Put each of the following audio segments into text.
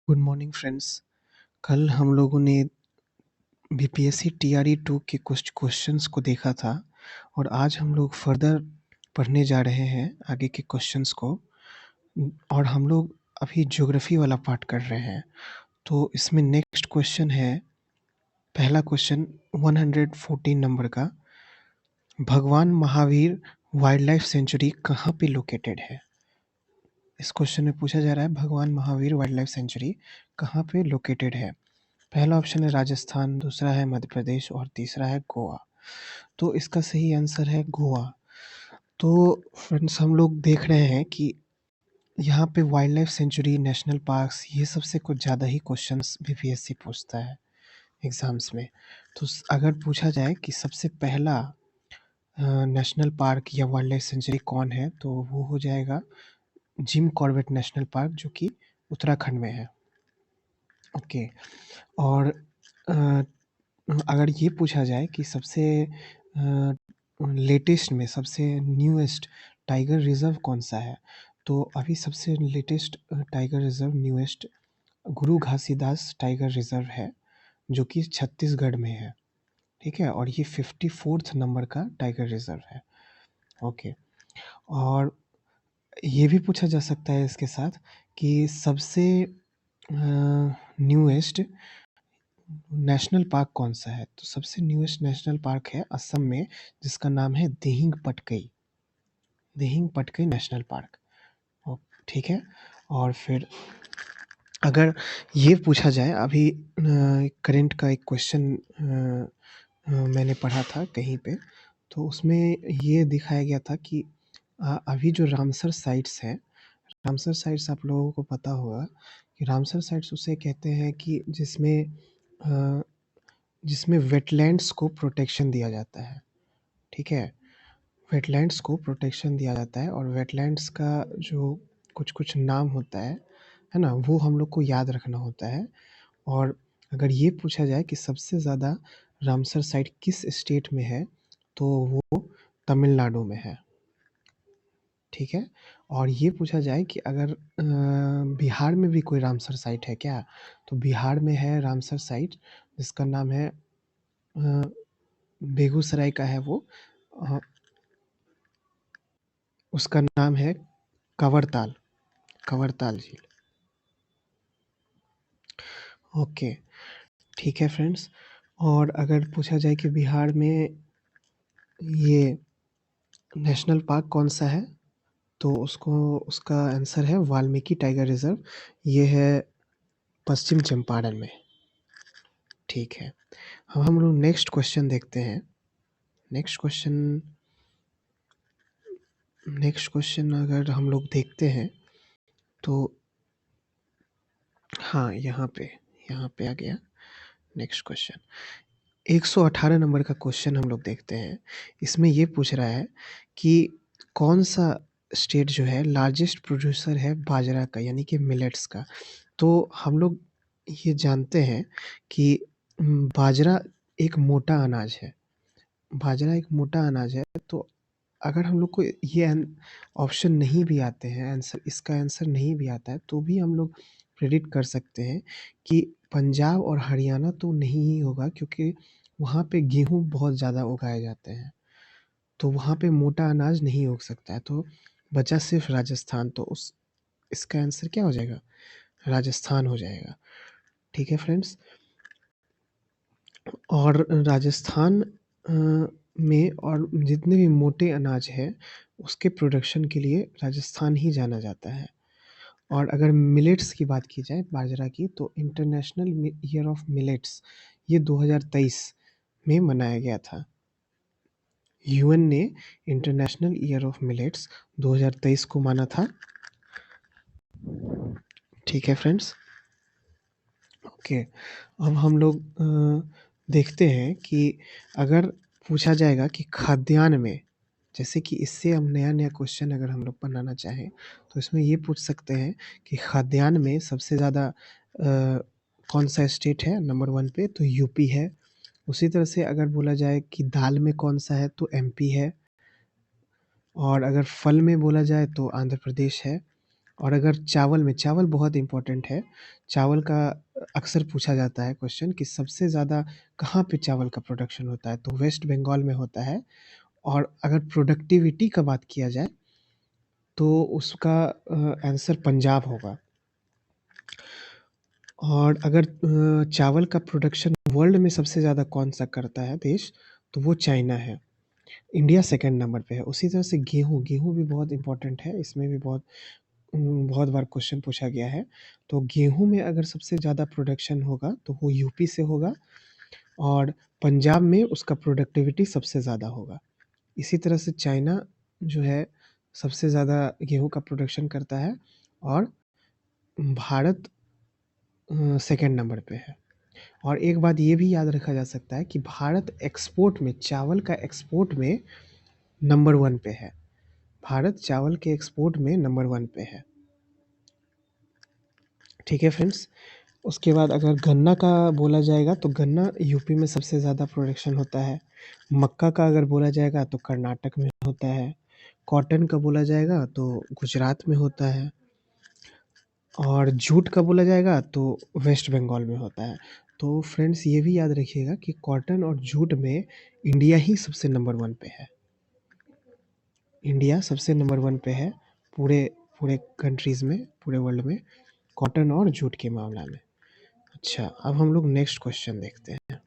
Good morning friends. कल हम लोगों ने बीपीएससी टीआरई 2 के कुछ क्वेश्चंस को देखा था और आज हम लोग फर्दर पढ़ने जा रहे हैं आगे के क्वेश्चंस को। और हम लोग अभी ज्योग्राफी वाला पार्ट कर रहे हैं। तो इसमें नेक्स्ट क्वेश्चन है, पहला क्वेश्चन 114 नंबर का, भगवान महावीर वाइल्ड लाइफ सेंचुरी कहाँ पे लोकेटेड है? इस क्वेश्चन में पूछा जा रहा है भगवान महावीर वाइल्ड लाइफ सेंचुरी कहाँ पे लोकेटेड है। पहला ऑप्शन है राजस्थान, दूसरा है मध्य प्रदेश और तीसरा है गोवा। तो इसका सही आंसर है गोवा। तो फ्रेंड्स, हम लोग देख रहे हैं कि यहाँ पे wild life sanctuary, national parks, ये सबसे कुछ ज़्यादा ही क्वेश्चंस बीपीएससी पूछता है एग्जाम्स में। तो अगर पूछा जाए कि सबसे पहला नेशनल पार्क या वाइल्ड लाइफ सेंचुरी कौन है, तो वो हो जाएगा जिम कॉर्बेट नेशनल पार्क, जो कि उत्तराखंड में है। ओके। और अगर ये पूछा जाए कि सबसे लेटेस्ट में सबसे न्यूएस्ट टाइगर रिजर्व कौन सा है, तो अभी सबसे लेटेस्ट टाइगर रिजर्व न्यूएस्ट गुरु घासीदास टाइगर रिजर्व है, जो कि छत्तीसगढ़ में है। ठीक है, और ये 54th नंबर का टाइगर रिजर्व है। ओके। और ये भी पूछा जा सकता है इसके साथ कि सबसे न्यूएस्ट नेशनल पार्क कौन सा है, तो सबसे न्यूएस्ट नेशनल पार्क है असम में, जिसका नाम है दिहिंग पटकई, दिहिंग पटकई नेशनल पार्क। ठीक है। और फिर अगर ये पूछा जाए, अभी करंट का एक क्वेश्चन मैंने पढ़ा था कहीं पे, तो उसमें ये दिखाया गया था कि अभी जो रामसर साइट्स हैं, रामसर साइट्स आप लोगों को पता होगा कि रामसर साइट्स उसे कहते हैं कि जिसमें वेटलैंड्स को प्रोटेक्शन दिया जाता है। ठीक है, वेटलैंड्स को प्रोटेक्शन दिया जाता है, और वेटलैंड्स का जो कुछ-कुछ नाम होता है ना? वो हम लोग को याद रखना होता है। और अगर ये पूछा जाए कि सबसे ज़्यादा रामसर साइट किस स्टेट में है, तो वो तमिलनाडु में है। ठीक है। और ये पूछा जाए कि अगर बिहार में भी कोई रामसर साइट है क्या? तो बिहार में है रामसर साइट, जिसका नाम है बेगूसराय का है वो। अ, उसका नाम है कवरताल, कवरताल झील। ओके, ठीक है फ्रेंड्स। और अगर पूछा जाए कि बिहार में ये नेशनल पार्क कौन सा है, तो उसका आंसर है वाल्मीकि टाइगर रिजर्व। ये है पश्चिम चंपारण में। ठीक है। अब हम लोग नेक्स्ट क्वेश्चन देखते हैं। नेक्स्ट क्वेश्चन अगर हम लोग देखते हैं, तो हाँ, यहाँ पे आ गया नेक्स्ट क्वेश्चन। 118 नंबर का क्वेश्चन हम लोग देखते हैं। इसमें ये पूछ रहा है कि कौन सा स्टेट जो है लार्जेस्ट प्रोड्यूसर है बाजरा का, यानी कि मिलेट्स का। तो हम लोग ये जानते हैं कि बाजरा एक मोटा अनाज है। बाजरा एक मोटा अनाज है, तो अगर हम लोग को ये ऑप्शन नहीं भी आते हैं, आंसर इसका आंसर नहीं भी आता है, तो भी हम लोग प्रेडिक्ट कर सकते हैं कि पंजाब और हरियाणा तो नहीं ही होगा, क्योंकि वहाँ पे गेहूँ बहुत ज़्यादा उगाए जाते हैं। तो वहाँ पे मोटा अनाज नहीं उग सकता है, तो बचा सिर्फ राजस्थान। तो उस इसका आंसर क्या हो जाएगा? राजस्थान हो जाएगा। ठीक है फ्रेंड्स। और राजस्थान में और जितने भी मोटे अनाज हैं, उसके प्रोडक्शन के लिए राजस्थान ही जाना जाता है। और अगर मिलेट्स की बात की जाए, बाजरा की, तो इंटरनेशनल ईयर ऑफ मिलेट्स ये 2023 में मनाया गया था। यूएन ने इंटरनेशनल ईयर ऑफ मिलेट्स 2023 को माना था। ठीक है फ्रेंड्स। ओके। अब हम लोग देखते हैं कि अगर पूछा जाएगा कि खाद्यान्न में, जैसे कि इससे हम नया-नया क्वेश्चन अगर हम लोग बनाना चाहें, तो इसमें ये पूछ सकते हैं कि खाद्यान्न में सबसे ज़्यादा कौन-सा स्टेट है नंबर 1 पे, तो यूपी है। उसी तरह से अगर बोला जाए कि दाल में कौन-सा है, तो एमपी है। और अगर फल में बोला जाए तो आंध्र प्रदेश है। और अगर चावल में, चावल बहुत इम्पोर्टेंट है, चावल का अक्सर पूछा जाता है क्वेश्चन कि सबसे ज़्यादा कहाँ पे चावल का प्रोडक्शन होता है, तो वेस्ट बंगाल में होता है। और अगर प्रोडक्टिविटी का बात किया जाए तो उसका आंसर पंजाब होगा। और अगर चावल का प्रोडक्शन वर्ल्ड में सबसे ज़्यादा कौन-सा करता है देश, तो वो चाइना है। इंडिया सेकंड नंबर पे है। उसी तरह से गेहूँ, गेहूँ भी बहुत इम्पोर्टेंट है, इसमें भी बहुत बार क्वेश्चन पूछा गया है। तो गेहूँ में अगर सबसे ज़्यादा प्रोडक्शन होगा, तो वो यूपी से होगा और पंजाब में उसका प्रोडक्टिविटी सबसे ज़्यादा होगा। इसी तरह से चाइना जो है, सबसे ज़्यादा गेहूँ का प्रोडक्शन करता है और भारत सेकंड नंबर पे है। और एक बात ये भी याद रखा जा सकता है कि भारत एक्सपोर्ट में, चावल का एक्सपोर्ट में नंबर 1 पे है। भारत चावल के एक्सपोर्ट में नंबर 1 पे है। ठीक है फ्रेंड्स? उसके बाद अगर गन्ना का बोला जाएगा तो गन्ना यूपी में सबसे ज़्यादा प्रोडक्शन होता है। मक्का का अगर बोला जाएगा तो कर्नाटक में होता है। कॉटन का बोला जाएगा तो गुजरात में होता है। और जूट का बोला जाएगा तो वेस्ट बंगाल में होता है। तो फ्रेंड्स ये भी याद रखिएगा कि कॉटन और जूट में इंडिया ही सबसे नंबर 1 पे है। इंडिया सबसे नंबर 1 पे है पूरे पूरे कंट्रीज़ में, पूरे वर्ल्ड में, कॉटन और जूट के मामला में। अच्छा, अब हम लोग नेक्स्ट क्वेश्चन देखते हैं।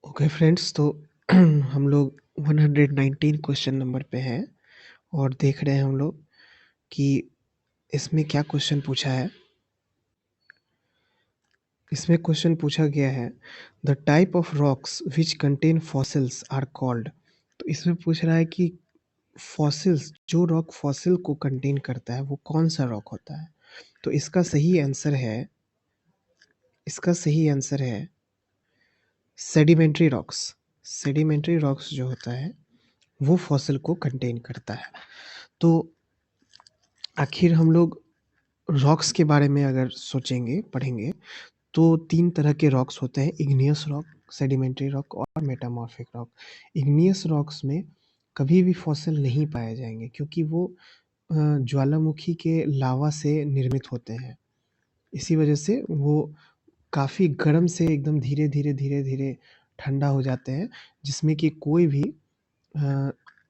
ओके फ्रेंड्स, तो हम लोग 119 क्वेश्चन नंबर पे हैं और देख रहे हैं हम लोग कि इसमें क्या क्वेश्चन पूछा है। इसमें क्वेश्चन पूछा गया है, the type of rocks which contain fossils are called. तो इसमें पूछ रहा है कि फॉसिल्स, जो रॉक फॉसिल को कंटेन करता है वो कौन सा रॉक होता है। तो इसका सही आंसर है सेडिमेंट्री रॉक्स। सेडिमेंट्री रॉक्स जो होता है वो फॉसिल को कंटेन करता है। तो आखिर हम लोग रॉक्स के बारे में अगर सोचेंगे, पढ़ेंगे, तो 3 तरह के रॉक्स होते हैं, इग्नियस रॉक, सेडिमेंट्री रॉक और मेटामॉर्फिक रॉक। इग्नियस रॉक्स में कभी भी फॉसिल नहीं पाए जाएँगे क्योंकि वो ज्वालामुखी के लावा से निर्मित होते हैं। इसी वजह से वो काफ़ी गर्म से एकदम धीरे-धीरे, धीरे-धीरे ठंडा हो जाते हैं, जिसमें कि कोई भी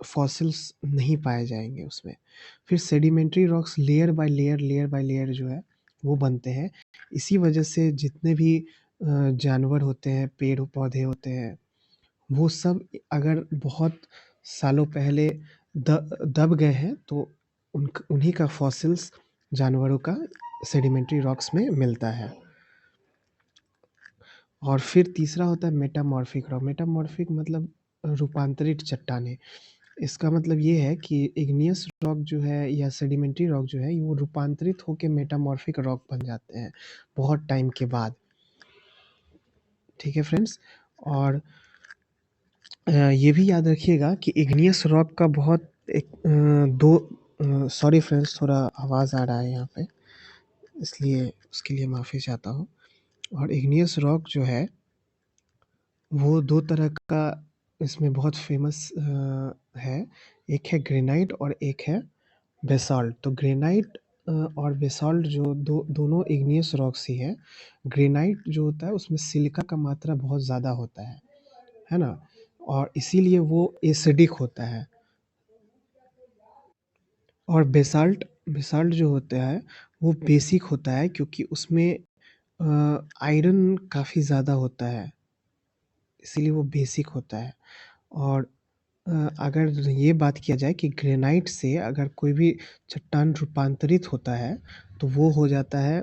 फॉसिल्स नहीं पाए जाएँगे उसमें। फिर sedimentary rocks layer by layer जो है, वो बनते हैं। इसी वजह से जितने भी जानवर होते हैं, पेड़-पौधे होते हैं, वो सब अगर बहुत सालों पहले दब गए हैं, तो उन्हीं का फॉसिल्स जानवरों का सेडिमेंट्री रॉक्स में मिलता है। और फिर तीसरा होता है मेटामॉर्फिक रॉक। मेटामॉर्फिक मतलब रूपांतरित चट्टानें। इसका मतलब ये है कि इग्नियस रॉक जो है या सेडिमेंट्री रॉक जो है, वो रूपांतरित होके मेटामॉर्फिक रॉक बन जाते हैं बहुत टाइम के बाद। ठीक है फ्रेंड्स? और ये भी याद रखिएगा कि इग्नियस रॉक का बहुत एक सॉरी फ्रेंड्स, थोड़ा आवाज़ आ रहा है यहाँ पे, इसलिए उसके लिए माफ़ी चाहता हूँ। और इग्नियस रॉक जो है, वो 2 तरह का इसमें बहुत फ़ेमस है। एक है ग्रेनाइट और एक है बेसाल्ट। तो ग्रेनाइट और बेसाल्ट जो दोनों इग्नियस रॉक्स ही हैं। ग्रेनाइट जो होता है उसमें सिलिका का मात्रा बहुत ज़्यादा होता है ना? और इसीलिए वो एसिडिक होता है। और बेसाल्ट बेसाल्ट जो होता है वो बेसिक होता है क्योंकि उसमें आयरन काफ़ी ज़्यादा होता है, इसीलिए वो बेसिक होता है। और अगर ये बात किया जाए कि ग्रेनाइट से अगर कोई भी चट्टान रूपांतरित होता है, तो वो हो जाता है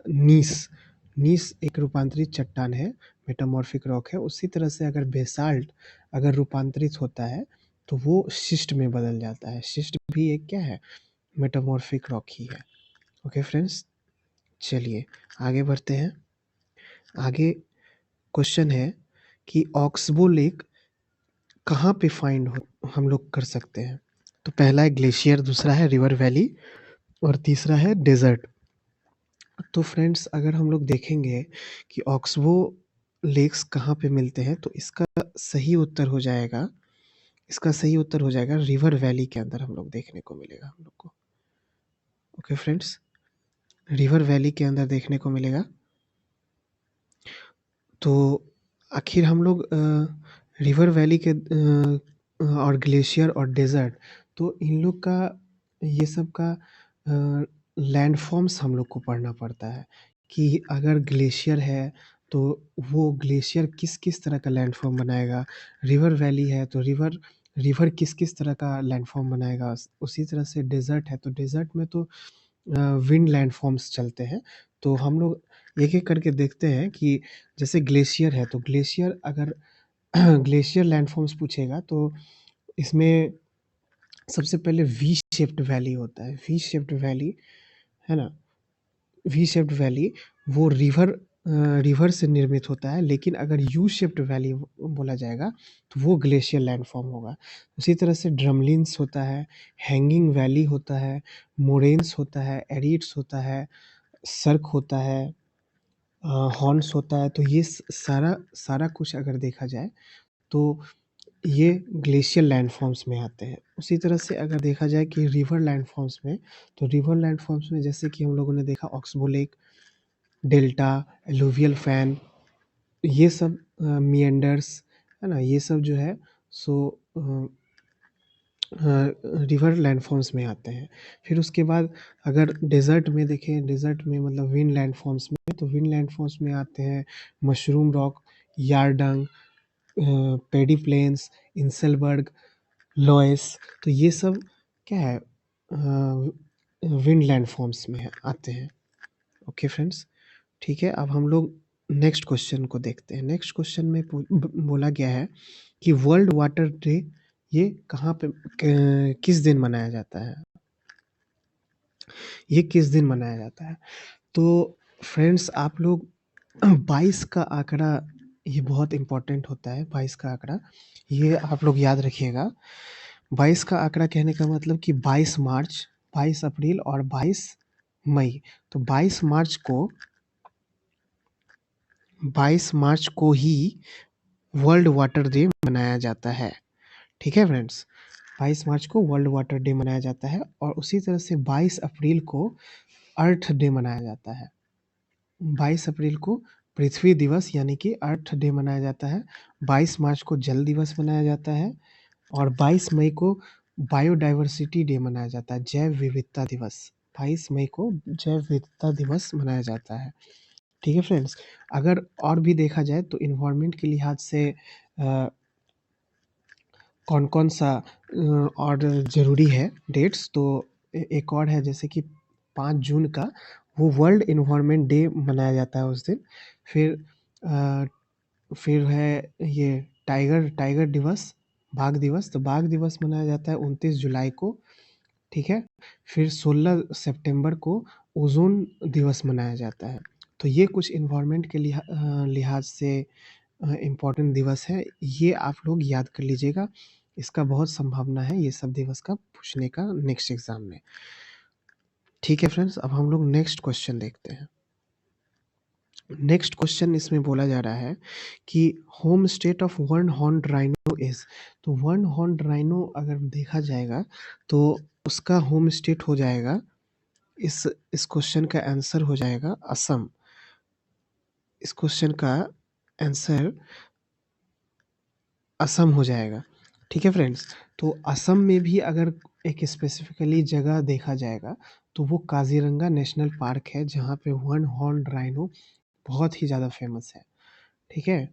नीस। नीस एक रूपांतरित चट्टान है, मेटामॉर्फिक रॉक है। उसी तरह से अगर बेसाल्ट अगर रूपांतरित होता है, तो वो शिस्ट में बदल जाता है। शिस्ट भी एक क्या है? मेटामॉर्फिक रॉक ही है। ओके फ्रेंड्स, चलिए आगे बढ़ते हैं। आगे क्वेश्चन है कि ऑक्सबो लेक कहाँ पे फाइंड हो हम लोग कर सकते हैं। तो पहला है ग्लेशियर, दूसरा है रिवर वैली और तीसरा है डेजर्ट। तो फ्रेंड्स अगर हम लोग देखेंगे कि ऑक्सबो लेक्स कहाँ पे मिलते हैं, तो इसका सही उत्तर हो जाएगा, इसका सही उत्तर हो जाएगा रिवर वैली के अंदर हम लोग देखने को मिलेगा हम लोग को। ओके फ्रेंड्स, रिवर वैली के अंदर देखने को मिलेगा। तो आखिर हम लोग रिवर वैली के और ग्लेशियर और डेज़र्ट, तो इन लोग का ये सब का लैंडफ़ॉर्म्स हम लोग को पढ़ना पड़ता है कि अगर ग्लेशियर है, तो वो ग्लेशियर किस-किस तरह का लैंडफ़ॉर्म बनाएगा। रिवर वैली है, तो रिवर रिवर किस-किस तरह का लैंडफ़ॉर्म बनाएगा। उसी तरह से डेज़र्ट है, तो डेज़र्ट में तो विंड लैंडफ़ॉर्म्स चलते हैं। तो हम लोग एक-एक करके देखते हैं कि जैसे ग्लेशियर है, तो ग्लेशियर अगर ग्लेशियर लैंडफ़ॉर्म्स पूछेगा, तो इसमें सबसे पहले वी शेप्ड वैली होता है। वी शेप्ड वैली, है ना? वी शेप्ड वैली वो रिवर से निर्मित होता है, लेकिन अगर यू शेप्ड वैली बोला जाएगा, तो वो ग्लेशियर लैंडफ़ॉर्म होगा। उसी तरह से ड्रमलिन्स होता है, हैंगिंग वैली होता है, मोरेन्स होता है, एरिड्स होता है, सर्क होता है, हॉर्न्स होता है। तो ये सारा सारा कुछ अगर देखा जाए, तो ये ग्लेशियर लैंडफ़ॉर्म्स में आते हैं। उसी तरह से अगर देखा जाए कि रिवर लैंडफ़ॉर्म्स में, तो रिवर लैंडफ़ॉर्म्स में जैसे कि हम लोगों ने देखा oxbow lake, delta, alluvial fan, ये सब मिएंडर्स, है ना? ये सब जो है सो रिवर लैंडफ़ॉर्म्स में आते हैं। फिर उसके बाद अगर डेज़र्ट में देखें, डेज़र्ट में मतलब विंड लैंडफ़ॉर्म्स में, तो विंड लैंडफ़ॉर्म्स में आते हैं मशरूम रॉक, यारडंग, पेडी प्लेन्स, इंसेलबर्ग, लॉयस। तो ये सब क्या है, विंड लैंडफ़ॉर्म्स में आते हैं। ओके फ्रेंड्स, ठीक है। अब हम लोग नेक्स्ट क्वेश्चन को देखते हैं। नेक्स्ट क्वेश्चन में बोला गया है कि वर्ल्ड वाटर डे ये कहाँ पे किस दिन मनाया जाता है? ये किस दिन मनाया जाता है? तो फ्रेंड्स आप लोग 22 का आंकड़ा ये बहुत इम्पोर्टेंट होता है। 22 का आंकड़ा ये आप लोग याद रखिएगा। 22 का आंकड़ा कहने का मतलब कि 22 मार्च, 22 अप्रैल और 22 मई। तो 22 मार्च को ही वर्ल्ड वाटर डे मनाया जाता है। ठीक है फ्रेंड्स? 22 मार्च को वर्ल्ड वाटर डे मनाया जाता है और उसी तरह से 22 अप्रैल को अर्थ डे मनाया जाता है। 22 अप्रैल को पृथ्वी दिवस यानी कि अर्थ डे मनाया जाता है। 22 मार्च को जल दिवस मनाया जाता है और 22 मई को बायोडायवर्सिटी डे मनाया जाता है, जैव विविधता दिवस। 22 मई को जैव विविधता दिवस मनाया जाता है। ठीक है फ्रेंड्स? अगर और भी देखा जाए तो एनवायरनमेंट के लिहाज से कौन-कौन सा और ज़रूरी है डेट्स, तो एक और है जैसे कि 5 जून का वो वर्ल्ड एनवायरनमेंट डे मनाया जाता है उस दिन। फिर अ, फिर है ये टाइगर टाइगर दिवस, बाघ दिवस, तो बाघ दिवस मनाया जाता है 29 जुलाई को, ठीक है? फिर 16 सितंबर को ओज़ोन दिवस मनाया जाता है। तो ये कुछ एनवायरनमेंट के लिहाज से इम्पोर्टेंट दिवस है, ये आप लोग याद कर लीजिएगा। इसका बहुत संभावना है ये सब दिवस का पूछने का नेक्स्ट एग्ज़ाम में। ठीक है फ्रेंड्स, अब हम लोग नेक्स्ट क्वेश्चन देखते हैं। नेक्स्ट क्वेश्चन इसमें बोला जा रहा है कि home state of one horned rhino is, तो वन हॉर्न्ड राइनो अगर देखा जाएगा, तो उसका होम स्टेट हो जाएगा, इस क्वेश्चन का आंसर हो जाएगा असम। इस क्वेश्चन का आंसर असम हो जाएगा। ठीक है फ्रेंड्स? तो असम में भी अगर एक स्पेसिफिकली जगह देखा जाएगा, तो वो काज़ीरंगा नेशनल पार्क है, जहाँ पे वन हॉर्न्ड राइनो बहुत ही ज़्यादा फ़ेमस है। ठीक है?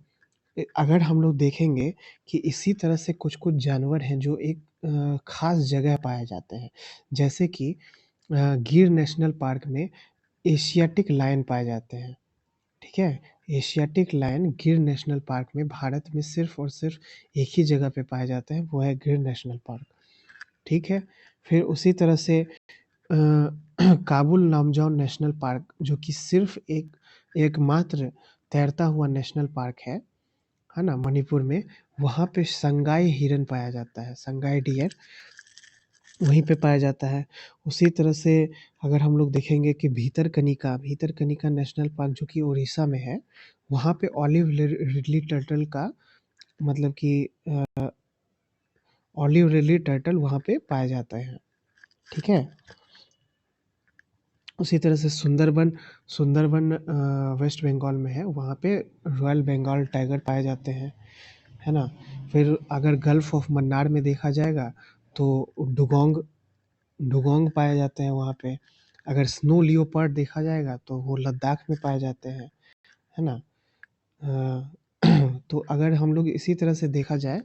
अगर हम लोग देखेंगे कि इसी तरह से कुछ-कुछ जानवर हैं जो एक ख़ास जगह पाए जाते हैं। जैसे कि गिर नेशनल पार्क में एशियाटिक लायन पाए जाते हैं। ठीक है? एशियाटिक लायन गिर नेशनल पार्क में भारत में सिर्फ़ और सिर्फ़ एक ही जगह पे पाए जाते हैं, वो है गिर नेशनल पार्क। ठीक है? फिर उसी तरह से काबुल लामजाओ नेशनल पार्क जो कि सिर्फ़ एकमात्र तैरता हुआ नेशनल पार्क है ना? मणिपुर में, वहाँ पे संगाई हिरन पाया जाता है, संगाई डियर वहीं पे पाया जाता है। उसी तरह से अगर हम लोग देखेंगे कि भितरकनिका नेशनल पार्क जो कि उड़ीसा में है, वहाँ पे ऑलिव रिडली टर्टल का मतलब कि ऑलिव रिली टर्टल वहाँ पे पाए जाते हैं, ठीक है। उसी तरह से सुंदरबन सुंदरबन वेस्ट बंगाल में है, वहाँ पे रॉयल बंगाल टाइगर पाए जाते हैं, है ना। फिर अगर गल्फ ऑफ मन्नार में देखा जाएगा तो डुगोंग डुगोंग पाए जाते हैं वहाँ पे। अगर स्नो लियोपार्ड देखा जाएगा तो वो लद्दाख में पाए जाते हैं, है ना। अ, तो अगर हम लोग इसी तरह से देखा जाए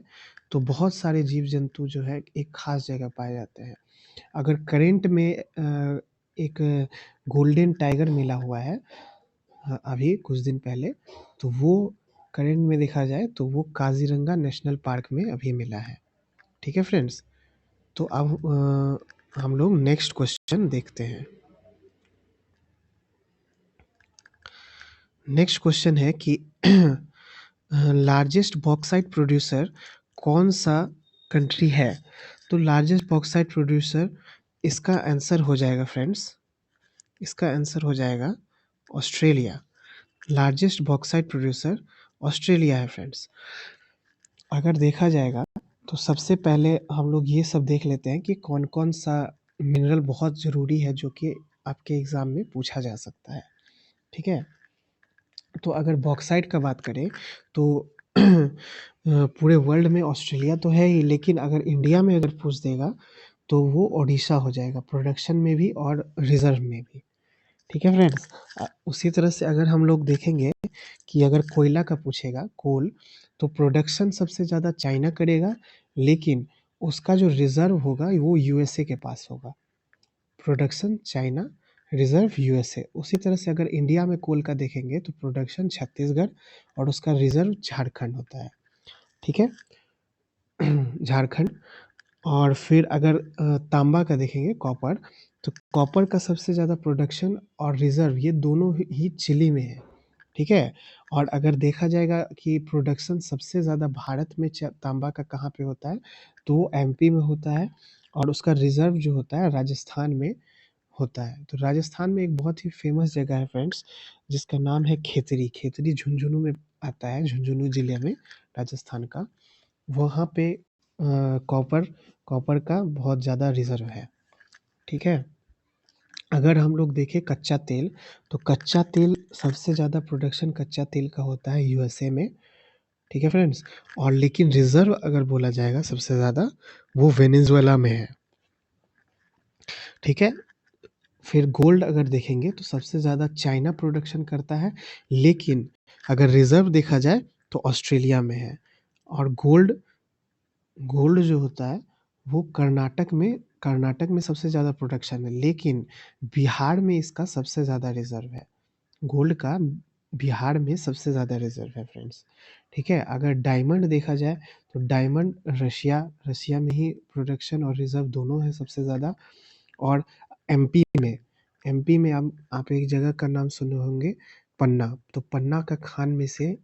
तो बहुत सारे जीव जंतु जो है एक खास जगह पाए जाते हैं। अगर करंट में एक गोल्डन टाइगर मिला हुआ है अभी कुछ दिन पहले, तो वो करंट में देखा जाए तो वो काजीरंगा नेशनल पार्क में अभी मिला है, ठीक है फ्रेंड्स। तो अब हम लोग नेक्स्ट क्वेश्चन देखते हैं। नेक्स्ट क्वेश्चन है कि लार्जेस्ट बॉक्साइट प्रोड्यूसर कौन सा कंट्री है। तो लार्जेस्ट बॉक्साइट प्रोड्यूसर, इसका आंसर हो जाएगा फ्रेंड्स, इसका आंसर हो जाएगा Australia. Largest bauxite producer Australia है फ्रेंड्स। अगर देखा जाएगा तो सबसे पहले हम लोग ये सब देख लेते हैं कि कौन-कौन सा मिनरल बहुत ज़रूरी है जो कि आपके एग्ज़ाम में पूछा जा सकता है, ठीक है। तो अगर बॉक्साइट का बात करें तो पूरे वर्ल्ड में ऑस्ट्रेलिया तो है ही, लेकिन अगर इंडिया में अगर पूछ देगा तो वो ओडिशा हो जाएगा, प्रोडक्शन में भी और रिज़र्व में भी, ठीक है फ्रेंड्स। उसी तरह से अगर हम लोग देखेंगे कि अगर कोयला का पूछेगा, कोल, तो प्रोडक्शन सबसे ज़्यादा चाइना करेगा, लेकिन उसका जो रिज़र्व होगा वो यूएसए के पास होगा। Production China, reserve USA. उसी तरह से अगर इंडिया में कोल का देखेंगे तो प्रोडक्शन छत्तीसगढ़ और उसका रिज़र्व झारखंड होता है, ठीक है। झारखंड। और फिर अगर तांबा का देखेंगे, कॉपर, तो कॉपर का सबसे ज़्यादा प्रोडक्शन और रिज़र्व ये दोनों ही चिली में है, ठीक है। और अगर देखा जाएगा कि प्रोडक्शन सबसे ज़्यादा भारत में तांबा का कहाँ पे होता है, तो वो एमपी में होता है और उसका रिज़र्व जो होता है राजस्थान में होता है। तो राजस्थान में एक बहुत ही फ़ेमस जगह है फ्रेंड्स, जिसका नाम है खेतड़ी। खेतड़ी झुंझुनू में आता है, झुंझुनू ज़िले में, राजस्थान का। वहाँ पे कॉपर कॉपर का बहुत ज़्यादा रिज़र्व है, ठीक है। अगर हम लोग देखें कच्चा तेल, तो कच्चा तेल सबसे ज़्यादा प्रोडक्शन कच्चा तेल का होता है यूएसए में, ठीक है फ्रेंड्स। और लेकिन रिज़र्व अगर बोला जाएगा सबसे ज़्यादा, वो वेनेज़ुएला में है, ठीक है। फिर गोल्ड अगर देखेंगे तो सबसे ज़्यादा चाइना प्रोडक्शन करता है, लेकिन अगर रिज़र्व देखा जाए तो ऑस्ट्रेलिया में है। और गोल्ड गोल्ड जो होता है वो कर्नाटक में सबसे ज़्यादा प्रोडक्शन है, लेकिन बिहार में इसका सबसे ज़्यादा रिज़र्व है। गोल्ड का बिहार में सबसे ज़्यादा रिज़र्व है फ्रेंड्स, ठीक है। अगर डायमंड देखा जाए तो डायमंड रशिया में ही प्रोडक्शन और रिज़र्व दोनों है सबसे ज़्यादा। और एमपी में एमपी में आप एक जगह का नाम सुने होंगे, पन्ना। तो पन्ना का खान में से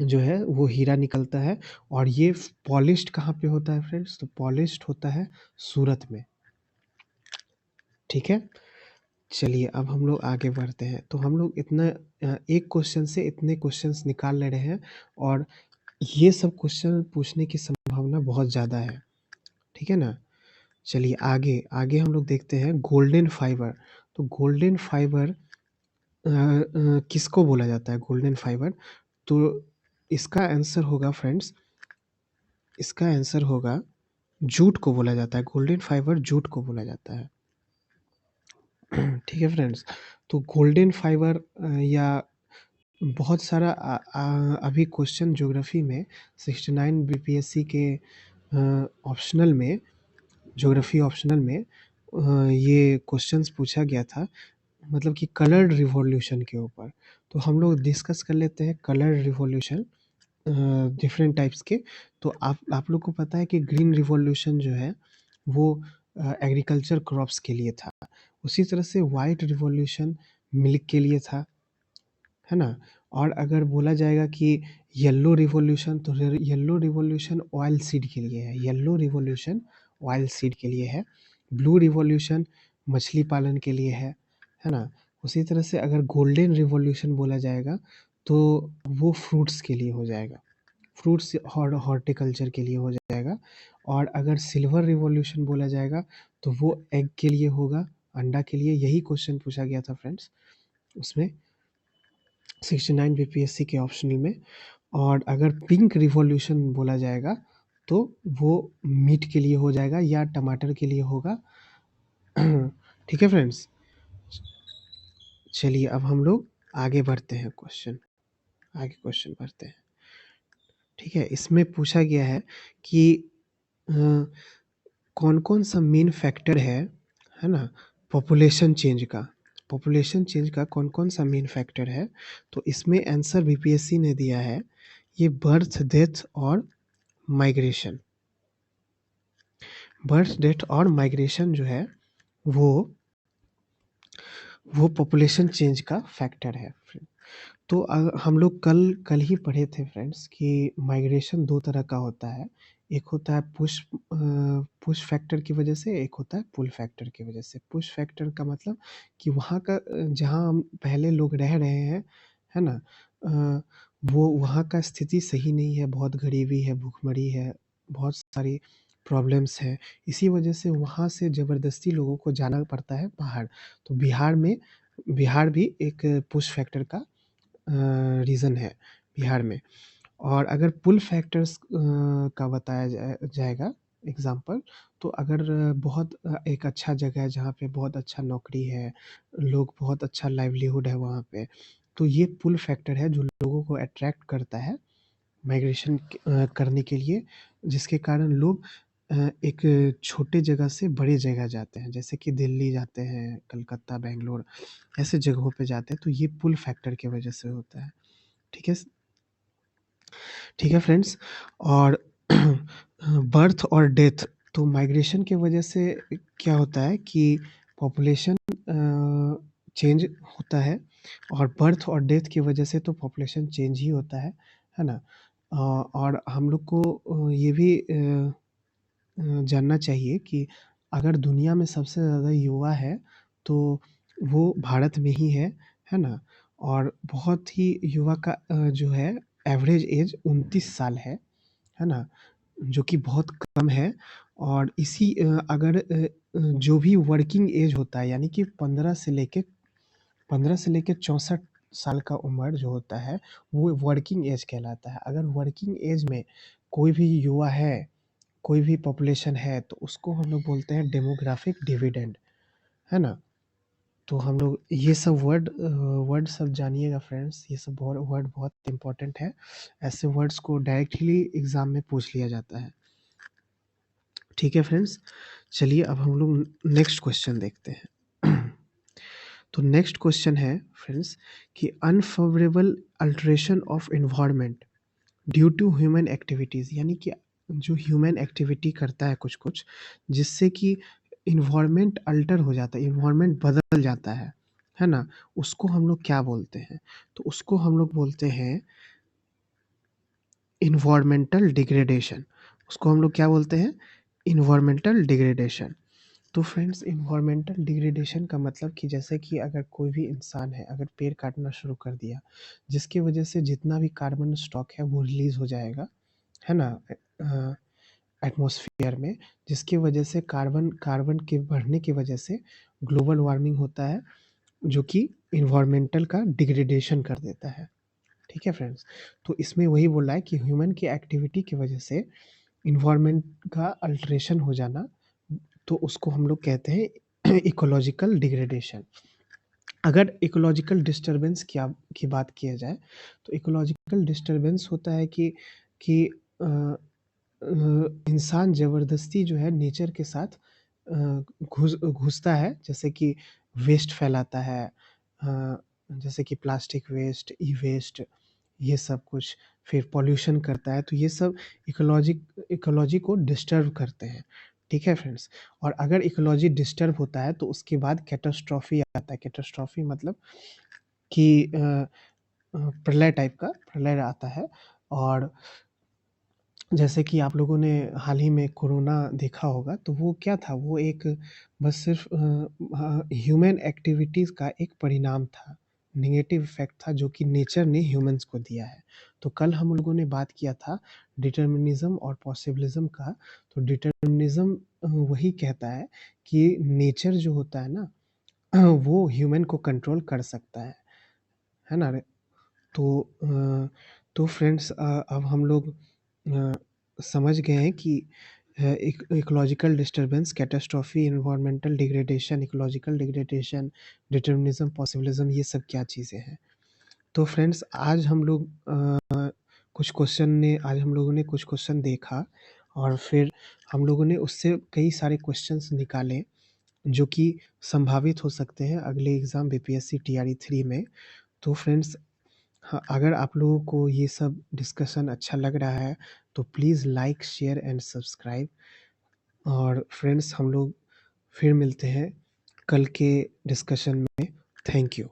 जो है वो हीरा निकलता है। और ये पॉलिश्ड कहाँ पे होता है फ्रेंड्स, तो पॉलिश्ड होता है सूरत में, ठीक है। चलिए अब हम लोग आगे बढ़ते हैं। तो हम लोग इतना एक क्वेश्चन से इतने क्वेश्चंस निकाल ले रहे हैं और ये सब क्वेश्चन पूछने की संभावना बहुत ज़्यादा है, ठीक है ना। चलिए आगे आगे हम लोग देखते हैं गोल्डन फाइबर। तो गोल्डन फाइबर किसको बोला जाता है गोल्डन फाइबर। तो इसका आंसर होगा फ्रेंड्स, इसका आंसर होगा जूट को बोला जाता है। गोल्डन फाइबर जूट को बोला जाता है, ठीक है फ्रेंड्स। तो गोल्डन फाइबर या बहुत सारा अभी क्वेश्चन ज्योग्राफी में 69 बीपीएससी के ऑप्शनल में, ज्योग्राफी ऑप्शनल में ये क्वेश्चंस पूछा गया था, मतलब कि कलर्ड रिवॉल्यूशन के ऊपर। तो हम लोग डिस्कस कर लेते हैं कलर्ड रिवॉल्यूशन डिफरेंट टाइप्स के। तो आप लोग को पता है कि ग्रीन रिवॉल्यूशन जो है वो एग्रीकल्चर क्रॉप्स के लिए था। उसी तरह से वाइट रिवॉल्यूशन मिल्क के लिए था, है ना। और अगर बोला जाएगा कि येलो रिवॉल्यूशन, तो येलो रिवॉल्यूशन ऑयल सीड के लिए है, येलो रिवॉल्यूशन ऑयल सीड के लिए है। ब्लू रिवॉल्यूशन मछली पालन के लिए है ना। उसी तरह से अगर गोल्डन रिवॉल्यूशन बोला जाएगा तो वो फ्रूट्स के लिए हो जाएगा, फ्रूट्स और हॉर्टिकल्चर के लिए हो जाएगा। और अगर सिल्वर रिवॉल्यूशन बोला जाएगा तो वो एग के लिए होगा, अंडा के लिए। यही क्वेश्चन पूछा गया था फ्रेंड्स उसमें 69 बीपीएससी के ऑप्शनल में। और अगर पिंक रिवॉल्यूशन बोला जाएगा तो वो मीट के लिए हो जाएगा या टमाटर के लिए होगा। ठीक है फ्रेंड्स, चलिए अब हम लोग आगे बढ़ते हैं, आगे क्वेश्चन बढ़ते हैं। ठीक है, इसमें पूछा गया है कि कौन-कौन सा मेन फैक्टर है ना? पॉपुलेशन चेंज का कौन-कौन सा मेन फैक्टर है? तो इसमें आंसर बीपीएससी ने दिया है, ये बर्थ, डेथ और माइग्रेशन। बर्थ, डेथ और माइग्रेशन जो है वो पॉपुलेशन चेंज का फैक्टर है। तो हम लोग कल कल ही पढ़े थे फ्रेंड्स कि माइग्रेशन 2 तरह का होता है। एक होता है पुश फैक्टर की वजह से, एक होता है पुल फैक्टर की वजह से। पुश फैक्टर का मतलब कि वहाँ का जहाँ हम पहले लोग रह रहे हैं, है ना? वो वहाँ का स्थिति सही नहीं है, बहुत गरीबी है, भूखमरी है, बहुत सारी प्रॉब्लम्स हैं। इसी वजह से वहाँ से ज़बरदस्ती लोगों को जाना पड़ता है बाहर। तो बिहार भी एक पुश फैक्टर का रीज़न है बिहार में। और अगर पुल फैक्टर्स का बताया जाएगा एग्ज़ाम्पल, तो अगर बहुत एक अच्छा जगह है जहाँ पे बहुत अच्छा नौकरी है, लोग बहुत अच्छा लाइवलीहुड है वहाँ पे, तो ये पुल फैक्टर है जो लोगों को अट्रैक्ट करता है माइग्रेशन करने के लिए, जिसके कारण लोग एक छोटे जगह से बड़े जगह जाते हैं। जैसे कि दिल्ली जाते हैं, कलकत्ता, बैंगलोर ऐसे जगहों पे जाते हैं, तो ये पुल फैक्टर की वजह से होता है। ठीक है ठीक है फ्रेंड्स। और बर्थ और डेथ, तो माइग्रेशन की वजह से क्या होता है कि पॉपुलेशन चेंज होता है, और बर्थ और डेथ की वजह से तो पॉपुलेशन चेंज ही होता है ना? और हम लोग को ये भी जानना चाहिए कि अगर दुनिया में सबसे ज़्यादा युवा है, तो वो भारत में ही है ना? और बहुत ही युवा का जो है एवरेज एज 29 साल है ना? जो कि बहुत कम है। और इसी अगर जो भी वर्किंग एज होता है, यानी कि 15 से लेके 64 साल का उम्र जो होता है, वो वर्किंग एज कहलाता है। अगर वर्किंग एज में कोई भी युवा है, कोई भी पॉपुलेशन है, तो उसको हम लोग बोलते हैं डेमोग्राफिक डिविडेंड, है ना? तो हम लोग ये सब वर्ड सब जानिएगा फ्रेंड्स, ये सब वर्ड बहुत इम्पोर्टेंट है। ऐसे वर्ड्स को डायरेक्टली एग्ज़ाम में पूछ लिया जाता है। ठीक है फ्रेंड्स, चलिए अब हम लोग नेक्स्ट क्वेश्चन देखते हैं। तो नेक्स्ट क्वेश्चन है फ्रेंड्स कि unfavourable alteration of environment due to human activities, यानी कि जो ह्यूमन एक्टिविटी करता है कुछ-कुछ, जिससे कि एनवायरनमेंट अल्टर हो जाता है, एनवायरनमेंट बदल जाता है ना? उसको हम लोग क्या बोलते हैं? तो उसको हम लोग बोलते हैं एनवायरनमेंटल डिग्रेडेशन। उसको हम लोग क्या बोलते हैं? Environmental degradation. तो फ्रेंड्स, एनवायरनमेंटल डिग्रेडेशन का मतलब कि जैसे कि अगर कोई भी इंसान है, अगर पेड़ काटना शुरू कर दिया, जिसकी वजह से जितना भी कार्बन स्टॉक है वो रिलीज़ हो जाएगा, है ना? एटमॉस्फेयर में, जिसकी वजह से कार्बन कार्बन के बढ़ने की वजह से ग्लोबल वार्मिंग होता है, जो कि एनवायरनमेंटल का डिग्रेडेशन कर देता है। ठीक है फ्रेंड्स? तो इसमें वही बोल रहा है कि ह्यूमन की एक्टिविटी की वजह से एनवायरनमेंट का अल्टरेशन हो जाना, तो उसको हम लोग कहते हैं इकोलॉजिकल डिग्रेडेशन। अगर इकोलॉजिकल डिस्टर्बेंस की बात किया जाए, तो इकोलॉजिकल डिस्टर्बेंस होता है कि अ इंसान ज़बरदस्ती जो है नेचर के साथ घुसता है, जैसे कि वेस्ट फैलाता है, जैसे कि प्लास्टिक वेस्ट, ई-वेस्ट, ये सब कुछ, फिर पॉल्यूशन करता है, तो ये सब इकोलॉजी को डिस्टर्ब करते हैं। ठीक है फ्रेंड्स? और अगर इकोलॉजी डिस्टर्ब होता है, तो उसके बाद कैटास्ट्रॉफ़ी आता है। कैटास्ट्रॉफ़ी मतलब कि प्रलय आता है। और जैसे कि आप लोगों ने हाल ही में कोरोना देखा होगा, तो वो क्या था? वो एक बस सिर्फ़ ह्यूमन एक्टिविटीज़ का एक परिणाम था, नेगेटिव इफ़ेक्ट था जो कि नेचर ने ह्यूमन्स को दिया है। तो कल हम लोगों ने बात किया था डिटर्मिनिज़्म और पॉसिबिलिज़्म का। तो डिटर्मिनिज़्म वही कहता है कि नेचर जो होता है ना वो ह्यूमन को कंट्रोल कर सकता है ना? तो फ्रेंड्स अब हम लोग समझ गए हैं कि ecological disturbance, catastrophe, environmental degradation, ecological degradation, determinism, possibilism ये सब क्या चीज़ें हैं। तो फ्रेंड्स आज हम लोग आज हम लोगों ने कुछ क्वेश्चन देखा और फिर हम लोगों ने उससे कई सारे क्वेश्चंस निकाले जो कि संभावित हो सकते हैं अगले एग्ज़ाम बीपीएससी टीआरई 3 में। तो फ्रेंड्स हाँ, अगर आप लोगों को ये सब डिस्कशन अच्छा लग रहा है तो please like, share and subscribe. और फ्रेंड्स हम लोग फिर मिलते हैं कल के डिस्कशन में। Thank you.